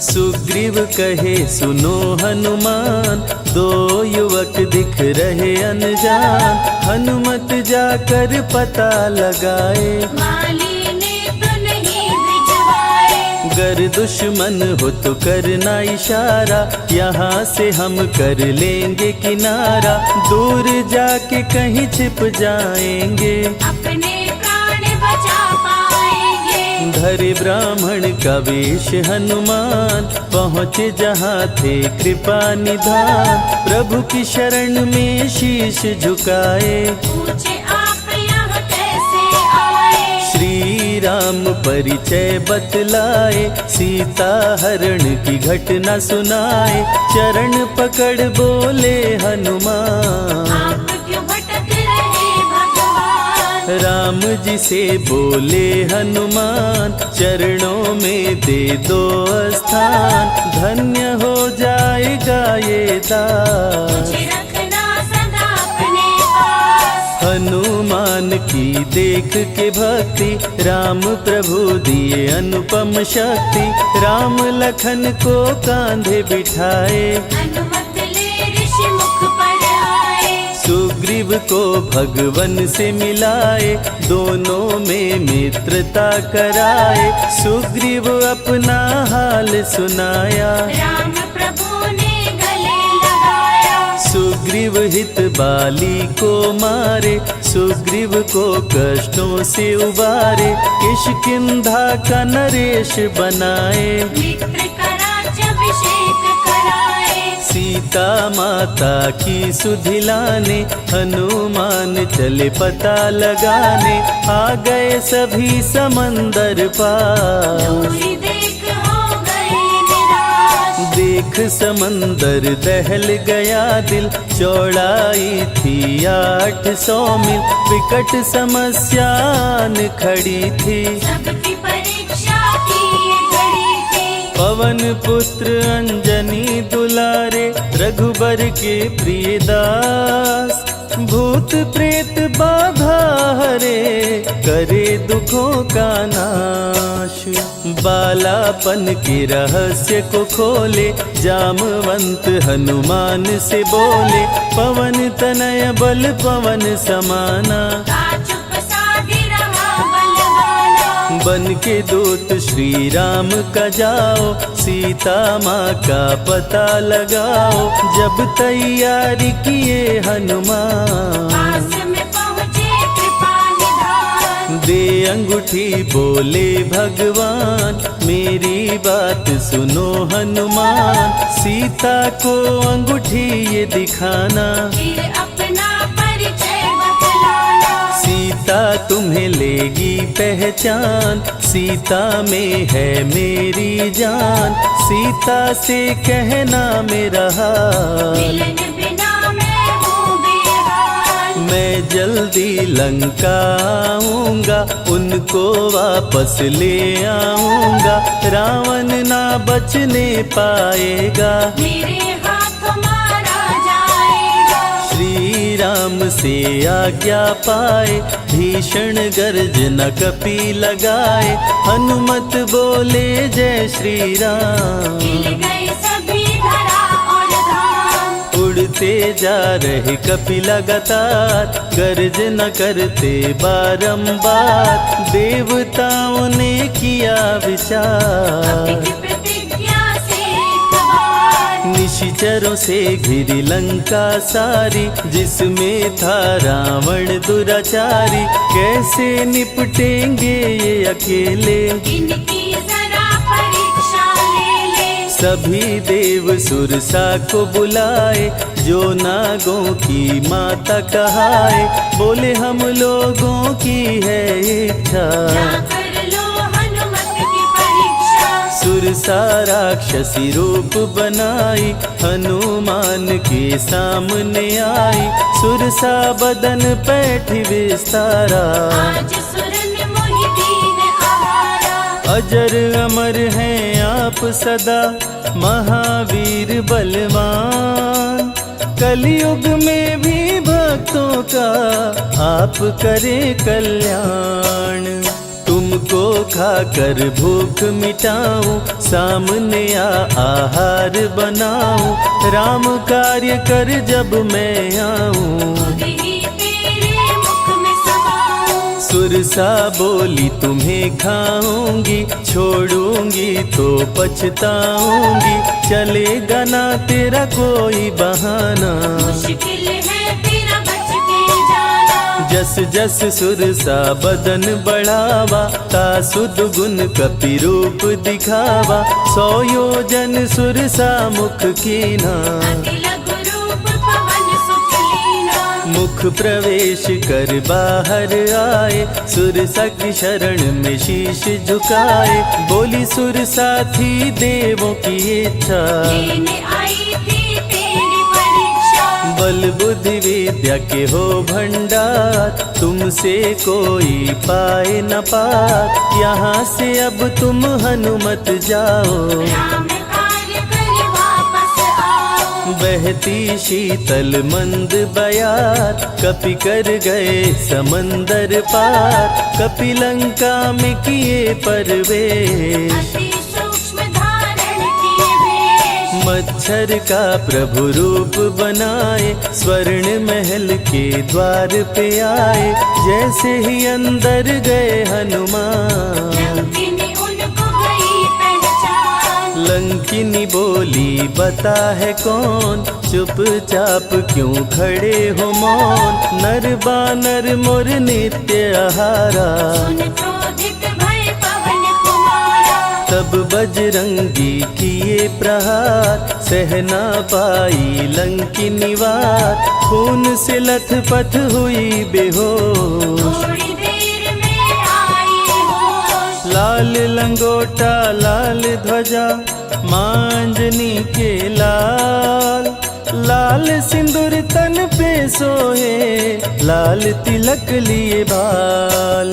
सुग्रीव कहे सुनो हनुमान, दो युवक दिख रहे अनजान, हनुमत जाकर पता लगाए, माली ने तो नहीं भिजवाए। गर दुश्मन हो तो करना इशारा, यहाँ से हम कर लेंगे किनारा, दूर जाके कहीं छिप जाएंगे, अपने प्राण बचा पाएंगे। धरे ब्राह्मण का वेश हनुमान, पहुँचे जहाँ थे कृपा निधान, प्रभु की शरण में शीश झुकाए, पूछे आप यहाँ कैसे आए। श्री राम परिचय बतलाए, सीता हरण की घटना सुनाए, चरण पकड़ बोले हनुमान, आप क्यों भटक रहे भगवान। राम जी से बोले हनुमान, चरणों में दे दो स्थान, धन्य हो जाएगा ये दास। मुझे रखना सदा अपने पास। हनुमान की देख के भक्ति, राम प्रभु दिए अनुपम शक्ति, राम लखन को कांधे बिठाए, हनुमत ले ऋषि मुख पर आए। सुग्रीव को भगवन से मिलाए, दोनों में मित्रता कराए, सुग्रीव अपना हाल सुनाया, राम प्रभु ने गले लगाया। सुग्रीव हित बाली को मारे, सुग्रीव सुग्रीव को कष्टों से उबारे, किष्किंधा का नरेश बनाए। मित्र का राज्याभिषेक कराए। सीता माता की सुधि लाने, हनुमान चले पता लगाने। आ गए सभी समंदर पार, दूरी देख हो गए निराश। देख समंदर दहल गया दिल। चौड़ाई थी 800 मील, विकट समस्या आन खड़ी थी। सबकी परीक्षा की ये घड़ी थी। पवन पुत्र अंजनी दुलारे, रघुबर के प्रिय दास। भूत प्रेत बाधा हरे, करे दुखों का नाश। बालापन के रहस्य को खोले, जामवंत हनुमान से बोले। पवन तनय बल पवन समाना, चुप साधी रहा बलवाना। बन के दूत श्री राम का जाओ, सीता माँ का पता लगाओ। जब तैयारी किए हनुमान, पास में पहुँचे कृपा निधान। दे अंगूठी बोले भगवान, मेरी बात सुनो हनुमान। सीता को अंगूठी ये दिखाना, फिर अपना परिचय बतलाना। सीता तुम्हें लेगी पहचान। सीता में है मेरी जान, सीता से कहना मेरा हाल। मिलन बिना मैं हूँ बेहाल। मैं जल्दी लंका आऊंगा, उनको वापस ले आऊंगा। रावण ना बचने पाएगा, मेरे हाथ मारा जाएगा। श्री राम से आज्ञा पाए, भीषण गर्जना कपि लगाए। हनुमत बोले जय श्री राम, मिल गए सभी धरा और धाम। उड़ते जा रहे कपि लगातार, गर्जना करते बारंबार। देवताओं ने किया विचार, की प्रतिज्ञा से एक बार। निशिचरों से घिरी लंका सारी, जिसमें था रावण दुराचारी। कैसे निपटेंगे ये अकेले, इनकी जरा परीक्षा ले ले। सभी देव सुरसा को बुलाए, जो नागों की माता कहाए। बोले हम लोगों की है इच्छा, कर लो हनुमत की परीक्षा। सुरसा राक्षसी रूप बनाई, हनुमान के सामने आई। सुरसा बदन पैठ विस्तारा, आज सुरन मोहि दीन आहारा। अजर अमर हैं आप सदा, महावीर बलवान। कलयुग में भी भक्तों का आप करें कल्याण। तुमको खाकर भूख मिटाऊं, सामने आहार बनाऊं। राम कार्य कर जब मैं आऊं, खुद ही तेरे मुख में समाऊं। सुरसा बोली तुम्हें खाऊंगी, छोड़ूंगी तो पछताऊंगी। चलेगा ना तेरा कोई बहाना, मुश्किल है तेरा बच के जाना। जस जस सुरसा बदन बढ़ावा, तासुद गुण कपि रूप दिखावा। 100 योजन सुरसा मुख कीना, अति लघु रूप पवन सुख लीना। मुख प्रवेश कर बाहर आए, सुरसा की शरण में शीश झुकाए। बोली सुरसा थी देवों की इच्छा, लेने आई थी तेरी परीक्षा। बल बुद्धि विद्या के हो भंडार, तुमसे कोई पाए न पार। यहाँ से अब तुम हनुमत जाओ, राम कार्य कर वापस आओ। बहती शीतल मंद बयार, कपि कर गए समंदर पार। कपि लंका में किए परवेश, अति सूक्ष्म धारण किए वेश। मच्छर का प्रभु रूप बनाए, स्वर्ण महल के द्वार पे आए। जैसे ही अंदर गए हनुमान, लंकिनी उनको गई पहचान। लंकिनी बोली बता है कौन, चुपचाप क्यों खड़े हो मौन। नर बानर मोर नित्य आहारा, सुन क्रोधित भय पवन कुमारा। तब बजरंगी किए प्रहार, सह न पाई लंकिनी वार। खून से लथपथ हुई बेहोश, थोड़ी देर में आई होश। लाल लंगोटा लाल ध्वजा, मांजनी के लाल। लाल सिंदूर तन पे सोहे, लाल तिलक लिए बाल।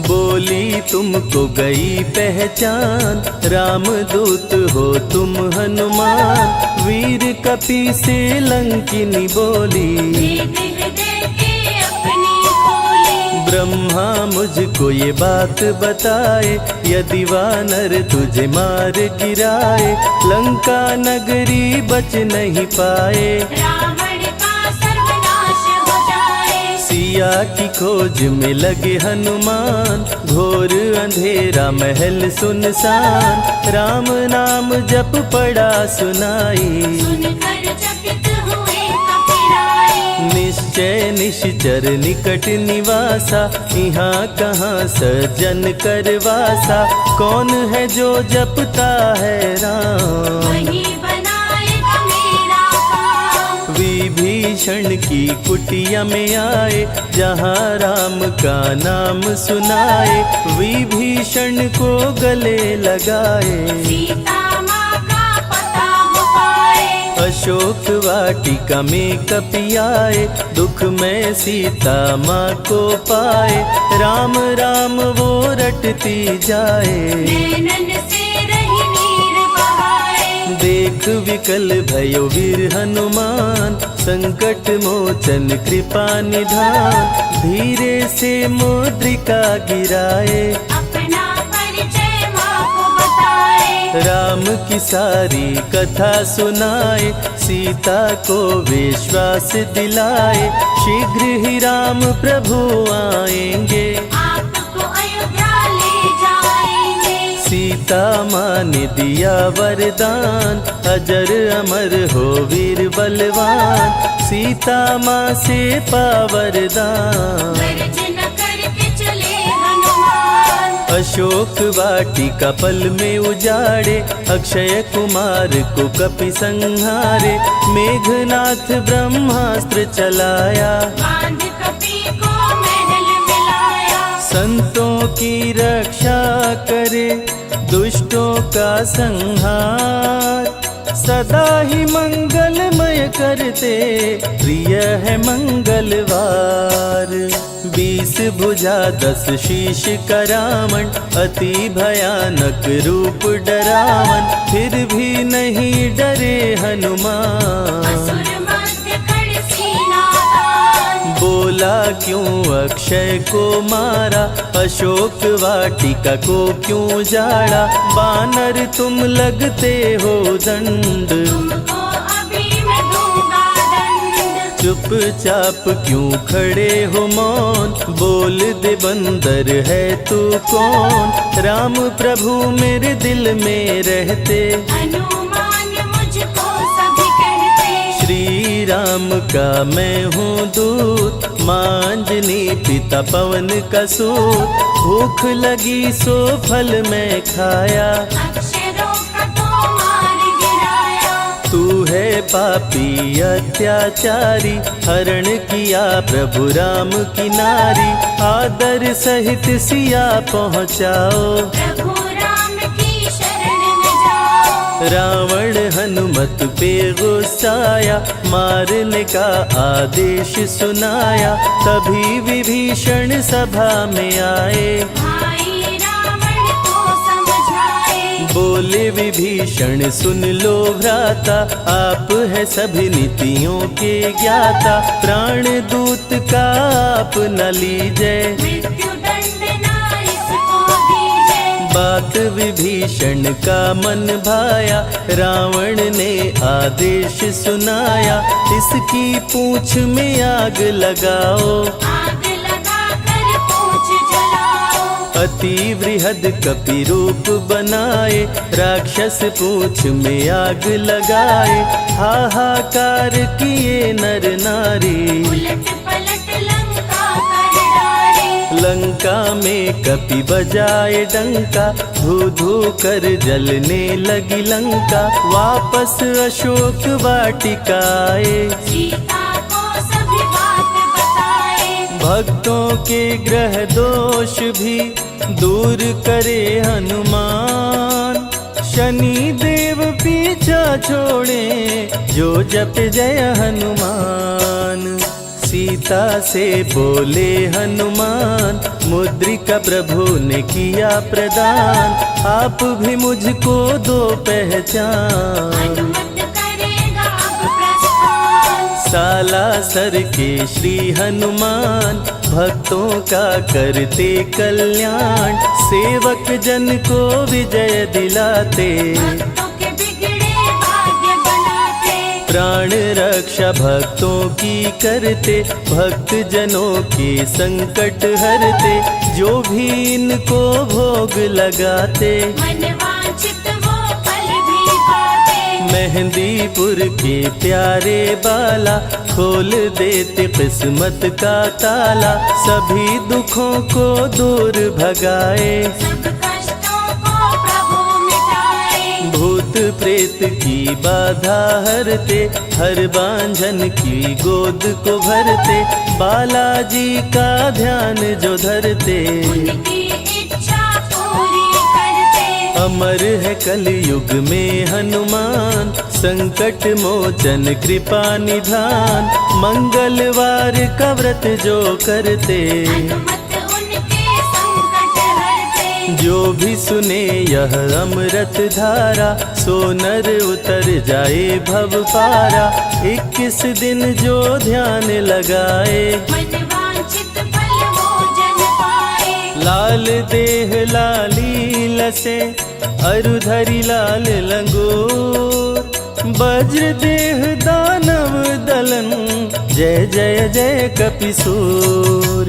बोली तुमको गई पहचान, रामदूत हो तुम हनुमान। वीर कपि से लंकिनी बोली, भेद हृदय के अपनी खोली। ब्रह्मा मुझको ये बात बताए, यदि वानर तुझे मार गिराए। लंका नगरी बच नहीं पाए, रावण का सर्वनाश हो जाए। सिया की खोज में लगे हनुमान, घोर अंधेरा महल सुनसान। राम नाम जप पड़ा सुनाई, सुनकर चकित हुए कपिराए। निश्चय निश्चर निकट निवासा, यहाँ कहाँ सज्जन करवासा। कौन है जो जपता है राम, वही बनाएगा मेरा काम। विभीषण की कुटिया में आए, जहाँ राम का नाम सुनाए। विभीषण को गले लगाए, सीता माँ का पता हो पाए। अशोक वाटिका में कपि आए, दुख में सीता माँ को पाए। राम राम वो रटती जाए, नैनन से रही नीर बहाए। देख विकल भयो वीर हनुमान। संकट मोचन कृपा निधान, धीरे से मुद्रिका गिराए। अपना परिचय माँ को बताए। राम की सारी कथा सुनाए, सीता को विश्वास दिलाए। शीघ्र ही राम प्रभु आएंगे, आपको अयोध्या ले जाएंगे। सीता माँ ने दिया वरदान। अजर अमर हो वीर बलवान, सीता माँ से पा वरदान। वर्ज न करके चले हनुमान। अशोक वाटिका पल में उजाड़े, अक्षय कुमार को कपि संहारे। मेघनाथ ब्रह्मास्त्र चलाया, बांध कपि को महल मिलाया। संतों की रक्षा करे, दुष्टों का संहार। सदा ही मंगलमय करते, प्रिय है मंगलवार। 20 भुजा 10 शीश करावन, अति भयानक रूप डरावन। फिर भी नहीं डरे हनुमान, असुर मध्य खड़ सीना तान। बोला क्यों अक्षय को मारा, अशोक वाटिका को क्यों जाड़ा। बानर तुम लगते हो दंड, तुमको अभी मैं दूंगा दंड। चुपचाप क्यों खड़े हो मौन, बोल दे बंदर है तू कौन। राम प्रभु मेरे दिल में रहते, हनुमान मुझको सभी कहते। श्री राम का मैं हूँ दूत, मांजनी पिता पवन का सूत। भूख लगी सो फल मैं खाया, अक्षरों का तो मार गिराया। तू है पापी अत्याचारी। हरण किया प्रभु राम की नारी, आदर सहित सिया पहुँचाओ। प्रभु राम की शरण में जाओ। रावण हनुमत पे गुस्साया, मारने का आदेश सुनाया। तभी विभीषण सभा में आए, भाई रावण को समझाए। बोले विभीषण सुन लो भ्राता, आप है सभी नीतियों के ज्ञाता। प्राण दूत का आप न लीजिए, मृत्यु दंड ना इसको दीजिए। बात विभीषण का मन भाया। रावण ने आदेश सुनाया, इसकी पूंछ में आग लगाओ। आग लगा कर पूछ जलाओ। अति वृहद कपि रूप बनाए, राक्षस पूंछ में आग लगाए। हाहाकार किए नर नारी, उलट पलट लंका कर डारे। लंका में कपि बजाए डंका, धू धू कर जलने लगी लंका। वापस अशोक वाटिकाए, सीता को सभी बात बताए। भक्तों के ग्रह दोष भी दूर करे हनुमान। शनि देव पीछा छोड़े, जो जप जय हनुमान। सीता से बोले हनुमान, मुद्रिका प्रभु ने किया प्रदान। आप भी मुझको दो पहचान, हनुमत करेगा अब प्रस्थान। सालासर के श्री हनुमान, भक्तों का करते कल्याण। सेवक जन को विजय दिलाते, भक्तों के बिगड़े भाग्य बनाते। प्राण रक्षा भक्तों की करते, भक्त जनों के संकट हरते। जो भी इनको भोग लगाते, मनवांछित वो फल भी पाते। मेहंदीपुर के प्यारे बाला, खोल देते किस्मत का ताला। सभी दुखों को दूर भगाए, सब कष्टों को प्रभु मिटाए। भूत प्रेत की बाधा हरते, हर बांझन की गोद को भरते। बालाजी का ध्यान जो धरते, उनकी इच्छा पूरी करते। अमर है कलयुग में हनुमान। संकट मोचन कृपा निधान, मंगलवार का व्रत जो करते। हनुमत उनके संकट हरते। जो भी सुने यह अमृत धारा, सो नर उतर जाए भव पारा। 21 दिन जो ध्यान लगाए, मनवांछित फल भोजन पाए। लाल देह लाली लसे, अरुधरि लाल लंगोर। वज्र देह दानव दलन, जय जय जय कपिसूर।